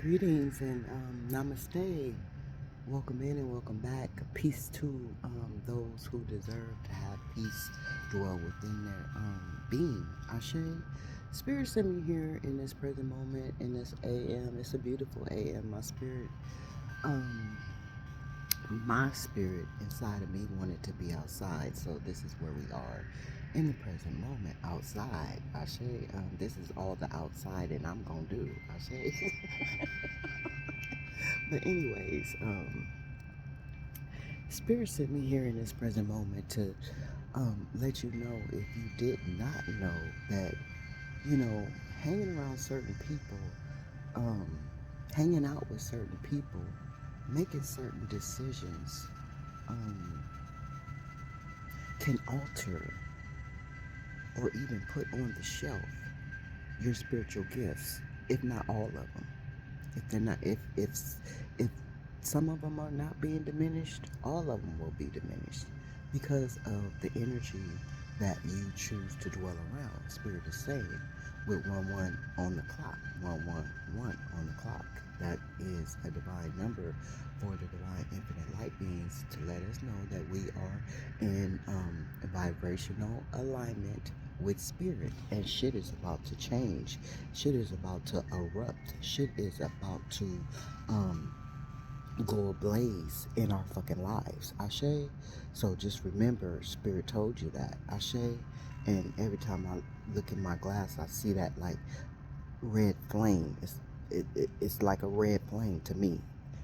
Greetings and namaste. Welcome in and welcome back. Peace to those who deserve to have peace dwell within their being. Ashe. Spirit sent me here in this present moment, in this AM. It's a beautiful AM. Um, my spirit inside of me wanted to be outside, so this is where we are in the present moment, outside. Ashe. This is all the outside, and I'm gonna do. Ashe. But anyways, Spirit sent me here in this present moment to let you know, if you did not know, that hanging around certain people, um, hanging out with certain people, making certain decisions, um, can alter or even put on the shelf your spiritual gifts, if not all of them. If they're not, if some of them are not being diminished, all of them will be diminished because of the energy that you choose to dwell around. Spirit is saying, with 1-1 on the clock, 1-1-1 on the clock. That is a divine number for the divine infinite light beings to let us know that we are in vibrational alignment with spirit, and shit is about to change. Shit is about to erupt. Shit is about to go ablaze in our fucking lives. Ashe. So just remember, spirit told you that. Ashe. And every time I look in my glass, I see that like red flame. It's like a red flame to me.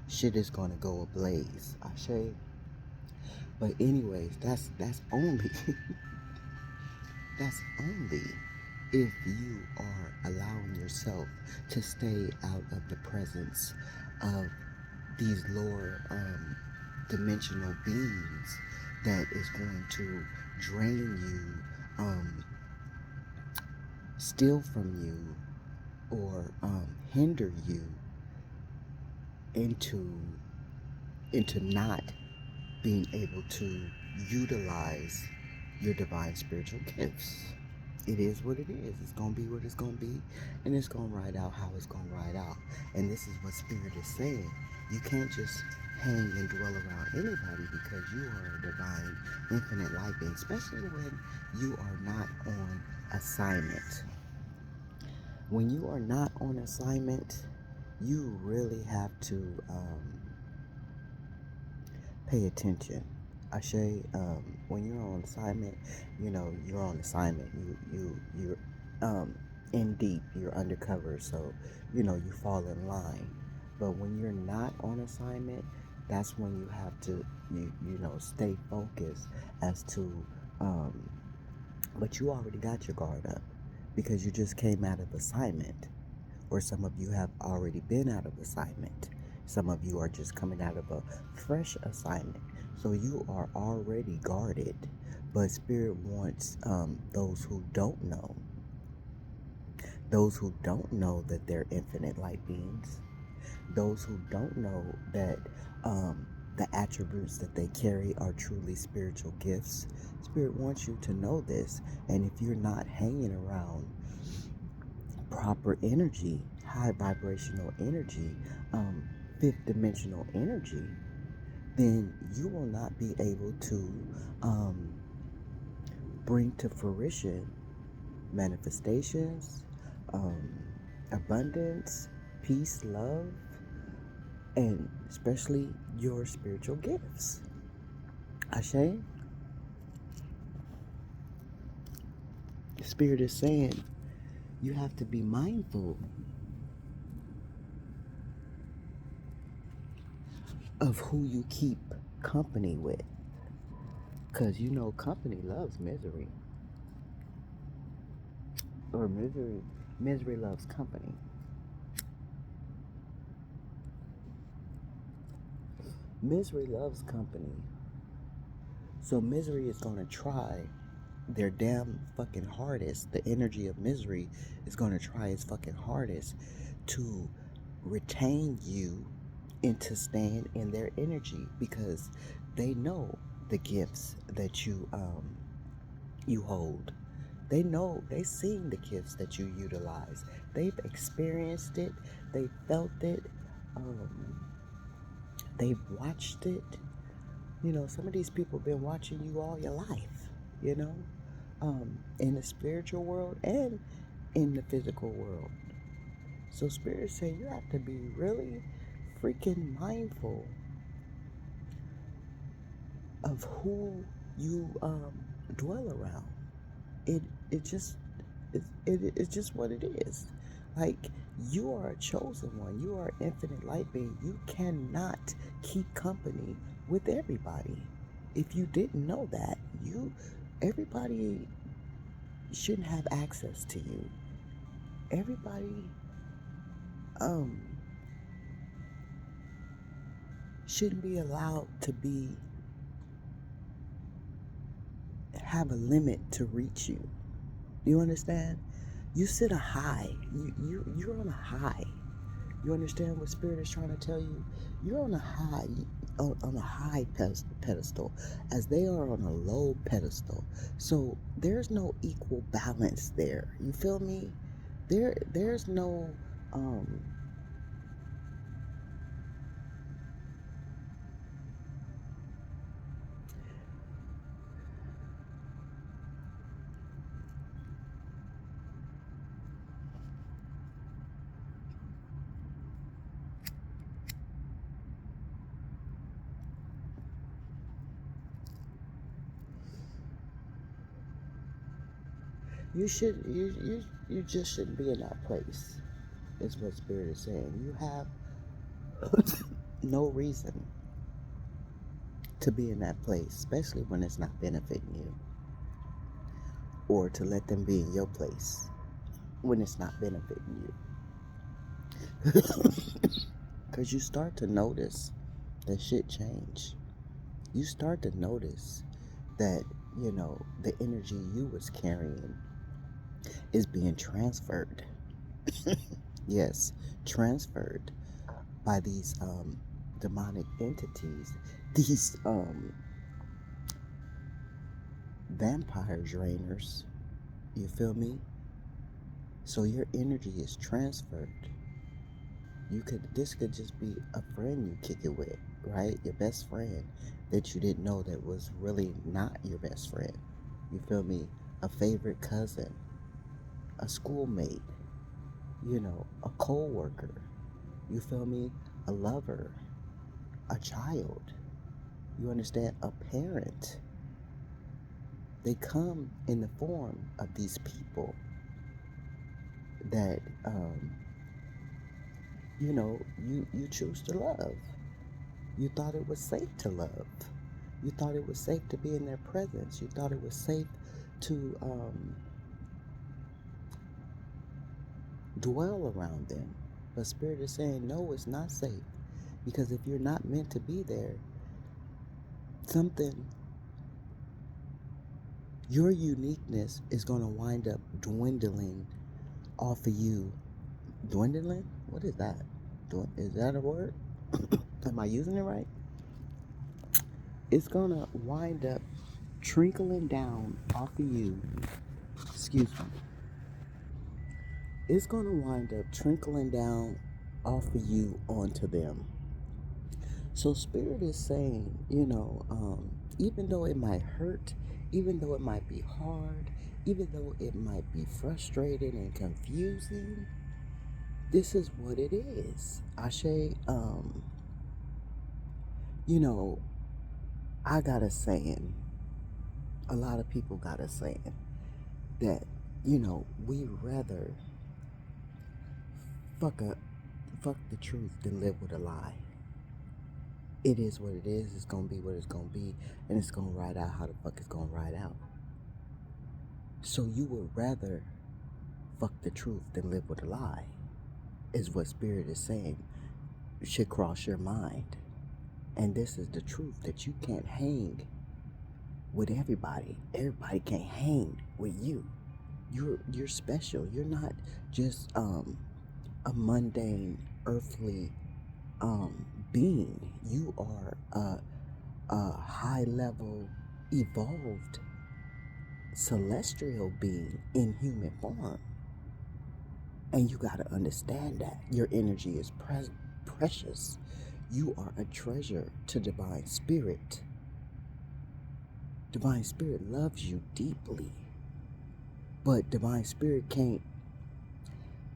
Shit is gonna go ablaze. Ashe. But anyways, that's only that's only if you are allowing yourself to stay out of the presence of these lower dimensional beings that is going to drain you, steal from you, or hinder you into not being able to utilize your divine spiritual gifts. It is what it is. It's going to be what it's going to be, and it's going to ride out how it's going to ride out. And this is what Spirit is saying. You can't just hang and dwell around anybody, because you are a divine, infinite light being, especially when you are not on assignment. When you are not on assignment, you really have to pay attention. Ashe, when you're on assignment, you're on assignment. You're in deep. You're undercover, so you fall in line. But when you're not on assignment, that's when you have to stay focused as to. Um, but you already got your guard up because you just came out of assignment, or some of you have already been out of assignment. Some of you are just coming out of a fresh assignment. So you are already guarded. But Spirit wants those who don't know that they're infinite light beings, those who don't know that the attributes that they carry are truly spiritual gifts. Spirit wants you to know this. And if you're not hanging around proper energy, high vibrational energy, fifth dimensional energy, then you will not be able to bring to fruition manifestations, um, abundance, peace, love, and especially your spiritual gifts. Ashe, the Spirit is saying you have to be mindful of who you keep company with. Because company loves misery. Or misery loves company. Misery loves company. So misery is going to try their damn fucking hardest. The energy of misery is going to try its fucking hardest to retain you into staying in their energy, because they know the gifts that you hold. They know, they've seen the gifts that you utilize. They've experienced it. They felt it. Um, they've watched it. Some of these people have been watching you all your life, you know, in the spiritual world and in the physical world. So Spirit say you have to be really freaking mindful of who you dwell around. It it just it's just what it is. Like, you are a chosen one. You are an infinite light being. You cannot keep company with everybody. If you didn't know that, everybody shouldn't have access to you. Everybody um shouldn't be allowed to have a limit to reach you. You understand? You sit a high. You're on a high. You understand what Spirit is trying to tell you? You're on a high, on a high pedestal, as they are on a low pedestal. So there's no equal balance there. You feel me? There's no um. You just shouldn't be in that place. Is what Spirit is saying. You have no reason to be in that place, especially when it's not benefiting you, or to let them be in your place when it's not benefiting you. Because you start to notice that shit change. You start to notice that, the energy you was carrying is being transferred. Yes, transferred by these demonic entities, these vampire drainers. You feel me? So your energy is transferred. This could just be a friend you kick it with, right? Your best friend that you didn't know that was really not your best friend. You feel me? A favorite cousin, a schoolmate, a co-worker. You feel me? A lover, a child. You understand? A parent. They come in the form of these people that you choose to love. You thought it was safe to love. You thought it was safe to be in their presence. You thought it was safe to dwell around them. But Spirit is saying, no, it's not safe. Because if you're not meant to be there, your uniqueness is going to wind up dwindling off of you. Dwindling? What is that? Is that a word? Am I using it right? It's going to wind up trickling down off of you. Excuse me. It's going to wind up trickling down off of you onto them. So Spirit is saying, even though it might hurt, even though it might be hard, even though it might be frustrating and confusing, this is what it is. Ashe, I got a saying, a lot of people got a saying that, we rather fuck the truth than live with a lie. It is what it is. It's gonna be what it's gonna be, and it's gonna ride out how the fuck it's gonna ride out. So you would rather fuck the truth than live with a lie, is what Spirit is saying. It should cross your mind. And this is the truth, that you can't hang with everybody. Everybody can't hang with you. You're special. You're not just a mundane earthly being. You are a high level evolved celestial being in human form. And you got to understand that your energy is precious. You are a treasure to Divine Spirit. Divine Spirit loves you deeply. But Divine Spirit can't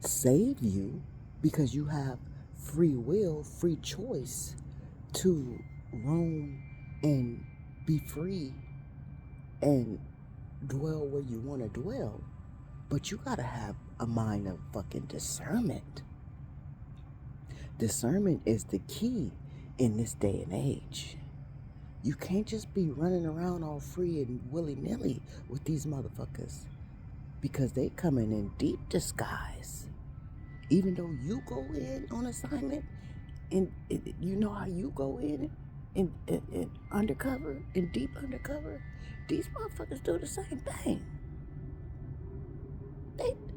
save you because you have free will, free choice to roam and be free and dwell where you want to dwell. But you got to have a mind of fucking discernment. Discernment is the key in this day and age. You can't just be running around all free and willy-nilly with these motherfuckers, because they coming in deep disguise. Even though you go in on assignment, and you know how you go in and undercover, in deep undercover, these motherfuckers do the same thing.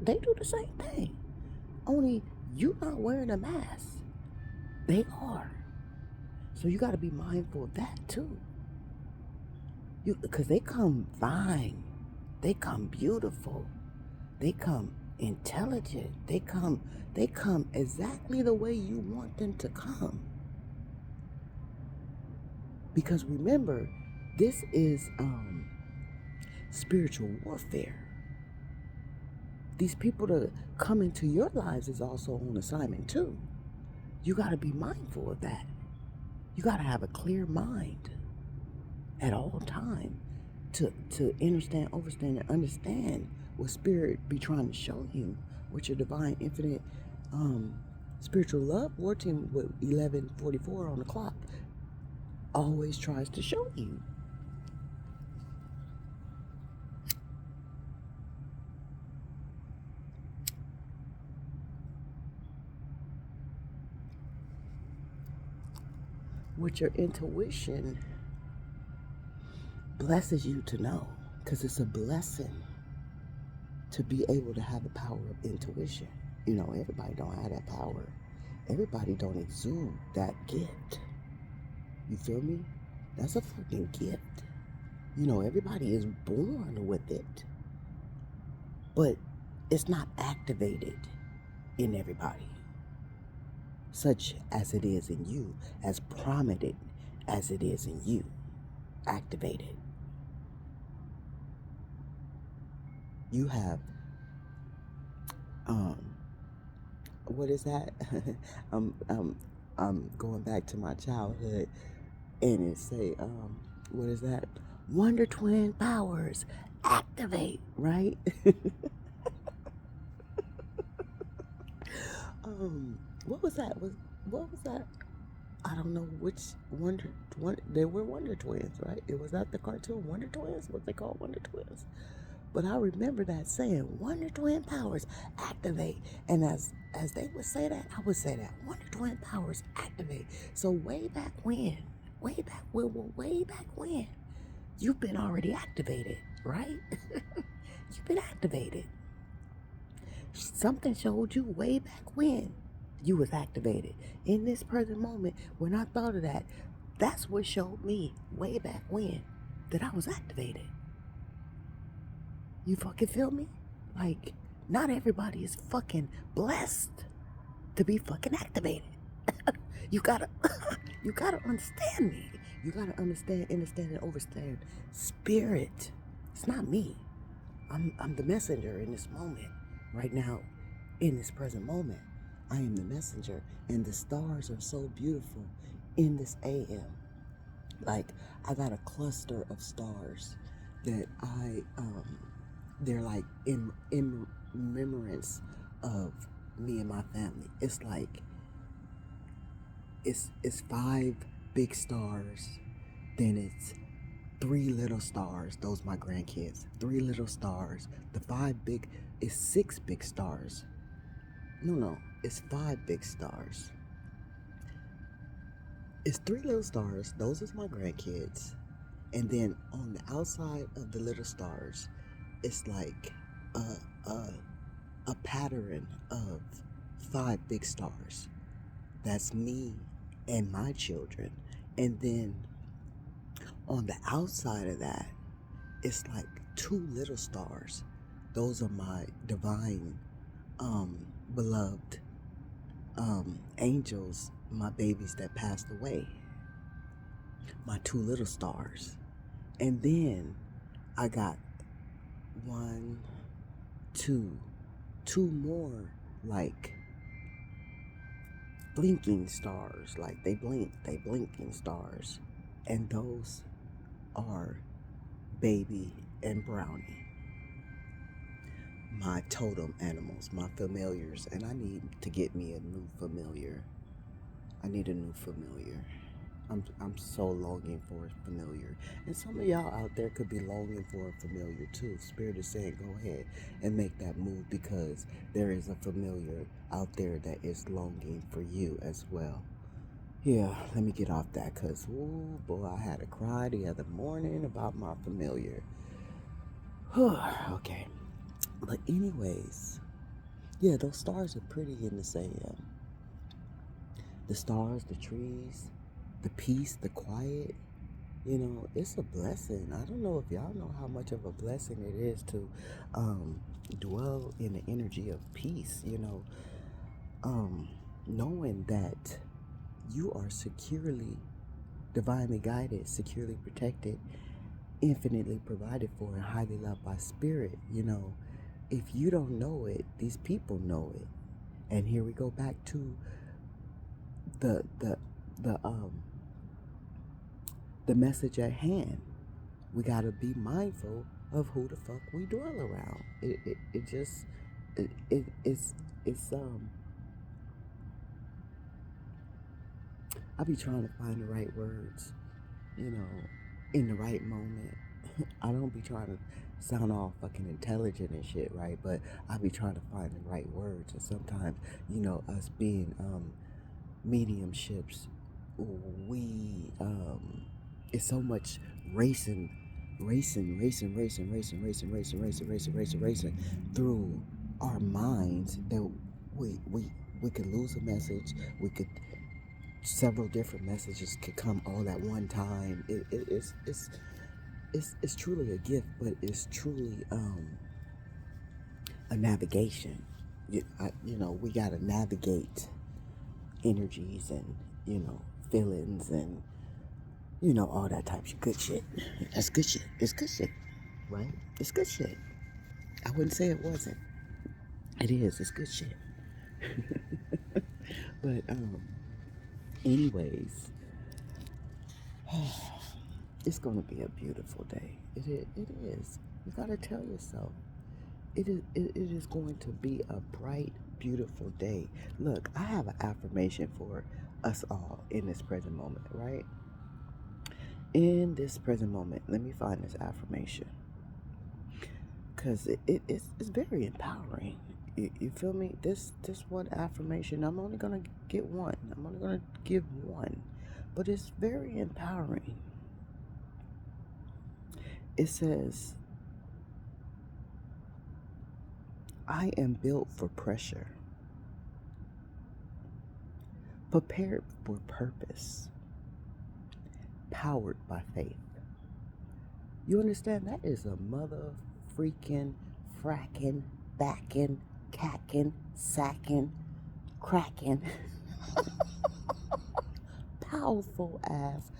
They do the same thing. Only you not wearing a mask. They are. So you got to be mindful of that too. Because they come fine. They come beautiful. They come intelligent. They come exactly the way you want them to come. Because remember, this is spiritual warfare. These people that come into your lives is also on assignment too. You got to be mindful of that. You got to have a clear mind at all time to understand, overstand, and understand what Spirit be trying to show you, what your divine, infinite, spiritual love war team with 1144 on the clock always tries to show you. What your intuition blesses you to know, because it's a blessing to be able to have the power of intuition. You know, everybody don't have that power. Everybody don't exude that gift. You feel me? That's a fucking gift. You know, everybody is born with it, but it's not activated in everybody, such as it is in you, as prominent as it is in you, activated. You have, what is that? I'm going back to my childhood, and it say, what is that? Wonder Twin powers activate, right? What was that? What was that? I don't know which they were Wonder Twins, right? It was that the cartoon Wonder Twins? What they call Wonder Twins? But I remember that saying, Wonder Twin powers activate. And as they would say that, I would say that, Wonder Twin powers activate. So way back when, you've been already activated, right? You've been activated. Something showed you way back when you was activated. In this present moment, when I thought of that, that's what showed me way back when that I was activated. You fucking feel me? Like, not everybody is fucking blessed to be fucking activated. You gotta understand me. You gotta understand, and overstand Spirit. It's not me. I'm the messenger in this moment. Right now, in this present moment, I am the messenger, and the stars are so beautiful in this AM. Like, I got a cluster of stars that they're like in remembrance of me and my family. It's like, it's 5 big stars, then it's 3 little stars. Those my grandkids. 3 little stars. The 5 big is 6 big stars. No, it's 5 big stars. It's 3 little stars. Those is my grandkids. And then on the outside of the little stars, it's like a pattern of 5 big stars. That's me and my children. And then on the outside of that, it's like two little stars. Those are my divine, beloved angels, my babies that passed away, my two little stars. And then I got one, two more like blinking stars, like they blinking stars. And those are Baby and Brownie, my totem animals, my familiars. And I need to get me a new familiar. I need a new familiar. I'm so longing for a familiar. And some of y'all out there could be longing for a familiar too. Spirit is saying go ahead and make that move, because there is a familiar out there that is longing for you as well. Yeah, let me get off that, because, oh boy, I had a cry the other morning about my familiar. Okay. But anyways, yeah, those stars are pretty in the same. The stars, the trees, the peace, the quiet. It's a blessing. I don't know if y'all know how much of a blessing it is to dwell in the energy of peace, knowing that you are securely, divinely guided, securely protected, infinitely provided for, and highly loved by spirit. If you don't know it, these people know it. And here we go back to the message at hand. We got to be mindful of who the fuck we dwell around. I be trying to find the right words, in the right moment. I don't be trying to sound all fucking intelligent and shit, right? But I be trying to find the right words. And sometimes, us being mediumships, we it's so much racing through our minds that we could lose a message. We could Several different messages could come all at one time. It's truly a gift, but it's truly a navigation. We gotta navigate energies and feelings and all that type of good shit. That's good shit. It's good shit, right? It's good shit. I wouldn't say it wasn't. It is. It's good shit. But anyways, it's gonna be a beautiful day. It is. You gotta tell yourself. It is going to be a bright, beautiful day. Look, I have an affirmation for us all in this present moment, right? In this present moment, let me find this affirmation, because it's very empowering. You feel me? This one affirmation, I'm only gonna get one. I'm only gonna give one, but it's very empowering. It says, I am built for pressure, prepared for purpose, powered by faith. You understand? That is a mother freaking fracking, backing, cacking, sacking, cracking, powerful ass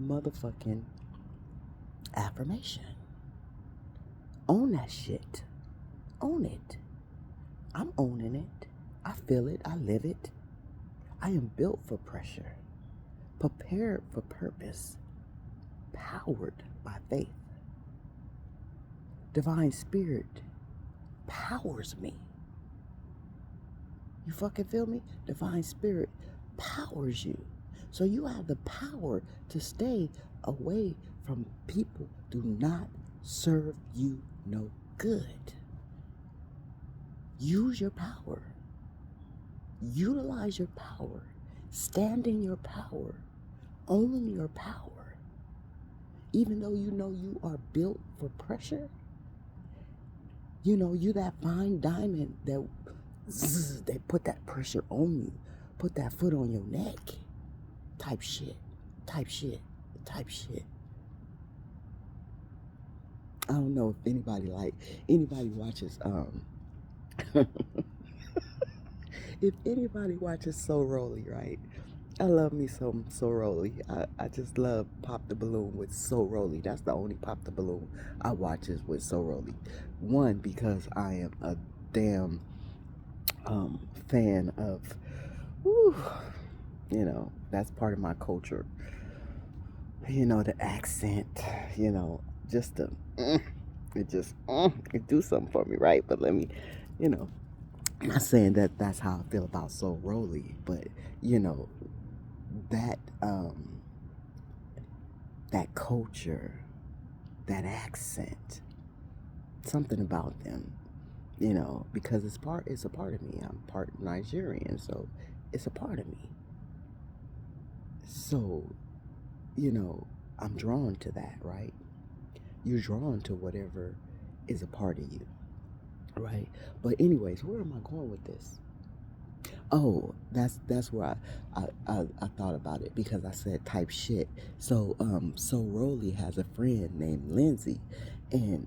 motherfucking affirmation. Own that shit. Own it. I'm owning it. I feel it. I live it. I am built for pressure, prepared for purpose, powered by faith. Divine Spirit powers me. You fucking feel me? Divine Spirit powers you. So you have the power to stay away from people do not serve you no good. Use your power. Utilize your power. Stand in your power. Own your power. Even though you know you are built for pressure, you that fine diamond that they put that pressure on you, put that foot on your neck, type shit. I don't know if anybody watches if anybody watches So Rolly, right? I love me some So Rolly. I just love Pop the Balloon with So Rolly. That's the only Pop the Balloon I watch is with So Rolly. One, because I am a damn fan of, whew, that's part of my culture. The accent, just the, it just, it do something for me, right? But let me, you know, I'm not saying that that's how I feel about So Rolly, but, you know, that, that culture, that accent, something about them, because it's a part of me. I'm part Nigerian, so it's a part of me. So, you know, I'm drawn to that, right? You're drawn to whatever is a part of you, right? But anyways, where am I going with this? Oh, that's where I thought about it because I said type shit. So Rolly has a friend named Lindsay, and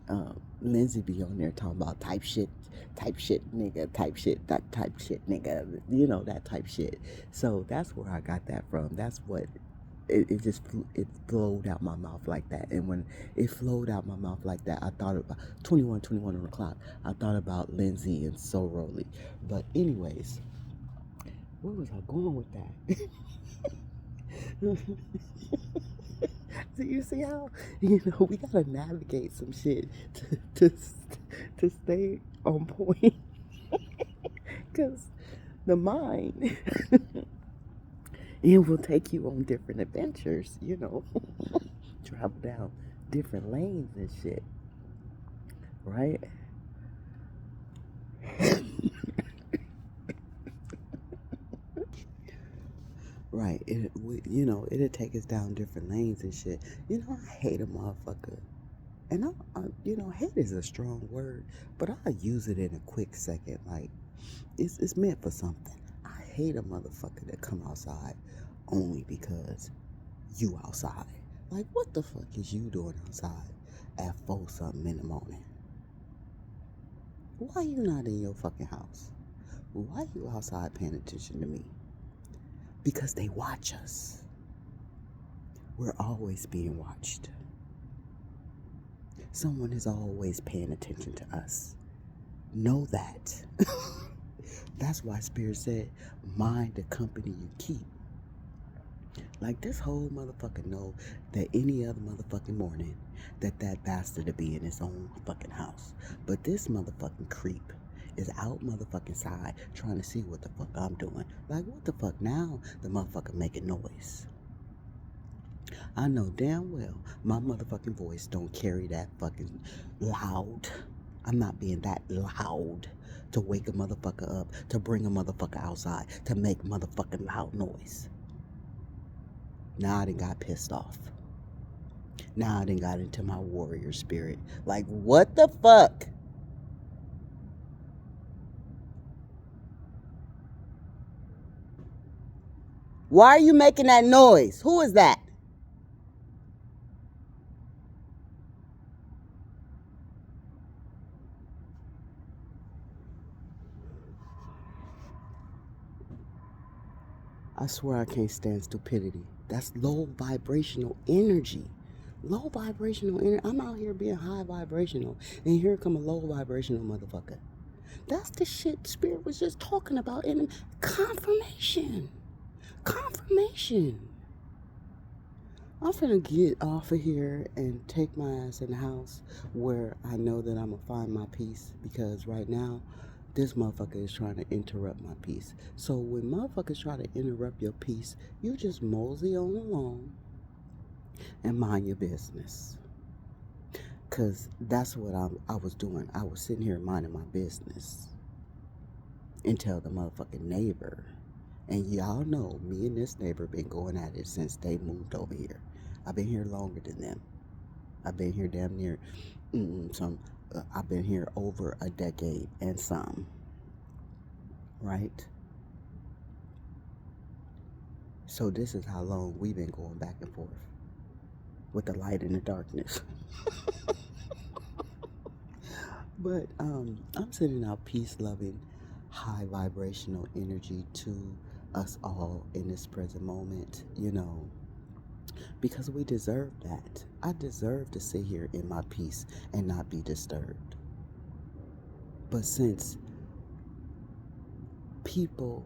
Lindsay be on there talking about type shit nigga, type shit nigga, that type shit. So that's where I got that from. That's what it just it flowed out my mouth like that. And when it flowed out my mouth like that, I thought about 21 on the clock. I thought about Lindsay and So Rolly. But anyways, where was I going with that? So you see how we gotta navigate some shit to stay on point, because the mind it will take you on different adventures. Travel down different lanes and shit, right? Right. It'll take us down different lanes and shit. I hate a motherfucker. And hate is a strong word, but I use it in a quick second. Like, it's meant for something. I hate a motherfucker that come outside only because you outside. Like, what the fuck is you doing outside at 4 something in the morning? Why you not in your fucking house? Why you outside paying attention to me? Because they watch us. We're always being watched. Someone is always paying attention to us. Know that. That's why Spirit said, mind the company you keep. Like, this whole motherfucker know that any other motherfucking morning that bastard to be in his own fucking house. But this motherfucking creep is out motherfucking side trying to see what the fuck I'm doing. Like, what the fuck now? The motherfucker making noise. I know damn well my motherfucking voice don't carry that fucking loud. I'm not being that loud to wake a motherfucker up, to bring a motherfucker outside, to make motherfucking loud noise. Now I done got pissed off. Now I done got into my warrior spirit. Like, what the fuck? Why are you making that noise? Who is that? I swear I can't stand stupidity. That's low vibrational energy. Low vibrational energy. I'm out here being high vibrational, and here come a low vibrational motherfucker. That's the shit Spirit was just talking about in confirmation. Confirmation. I'm finna get off of here and take my ass in the house where I know that I'm gonna find my peace, because right now this motherfucker is trying to interrupt my peace. So when motherfuckers try to interrupt your peace, you just mosey on along and mind your business. Cause that's what I was doing. I was sitting here minding my business until the motherfucking neighbor, and y'all know me and this neighbor been going at it since they moved over here. I've been here longer than them. I've been here damn near I've been here over a decade and some, right? So this is how long we've been going back and forth with the light and the darkness. But I'm sending out peace, loving, high vibrational energy to us all in this present moment, because we deserve that. I deserve to sit here in my peace and not be disturbed. But since people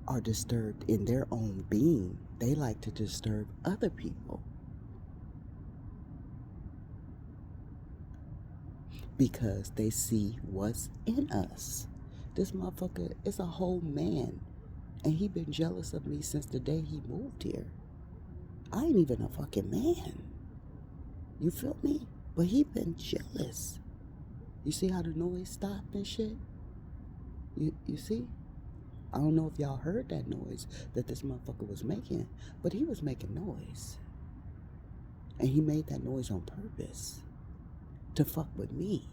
are disturbed in their own being, they like to disturb other people because they see what's in us. This motherfucker is a whole man, and he been jealous of me since the day he moved here. I ain't even a fucking man. You feel me? But he been jealous. You see how the noise stopped and shit? You see? I don't know if y'all heard that noise that this motherfucker was making, but he was making noise. And he made that noise on purpose to fuck with me.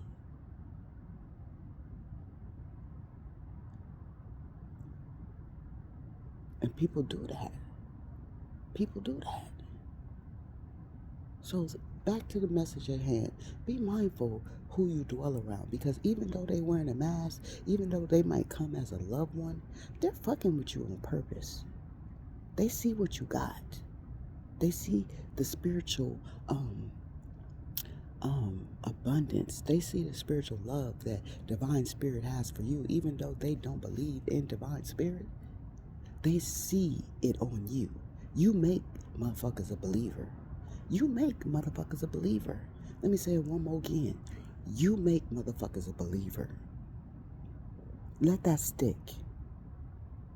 And people do that. People do that. So back to the message at hand. Be mindful who you dwell around, because even though they wearing a mask, even though they might come as a loved one, they're fucking with you on purpose. They see what you got. They see the spiritual abundance. They see the spiritual love that divine spirit has for you, even though they don't believe in divine spirit. They see it on you. You make motherfuckers a believer. You make motherfuckers a believer. Let me say it one more again. You make motherfuckers a believer. Let that stick.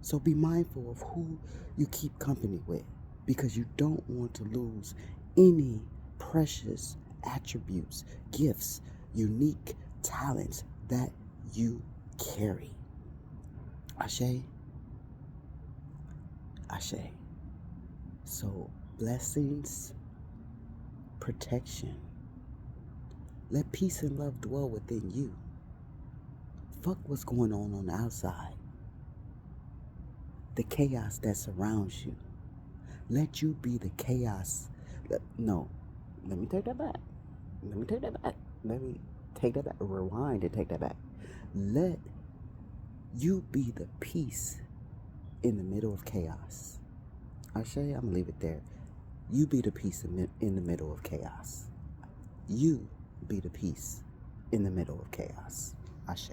So be mindful of who you keep company with, because you don't want to lose any precious attributes, gifts, unique talents that you carry. Ashe? Ashe. So blessings, protection. Let peace and love dwell within you. Fuck what's going on the outside. The chaos that surrounds you. Let you be the chaos. No, let me take that back. Let me take that back. Rewind and take that back. Let you be the peace in the middle of chaos. Ashe, I'm going to leave it there. You be the peace in the middle of chaos. You be the peace in the middle of chaos. Ashe.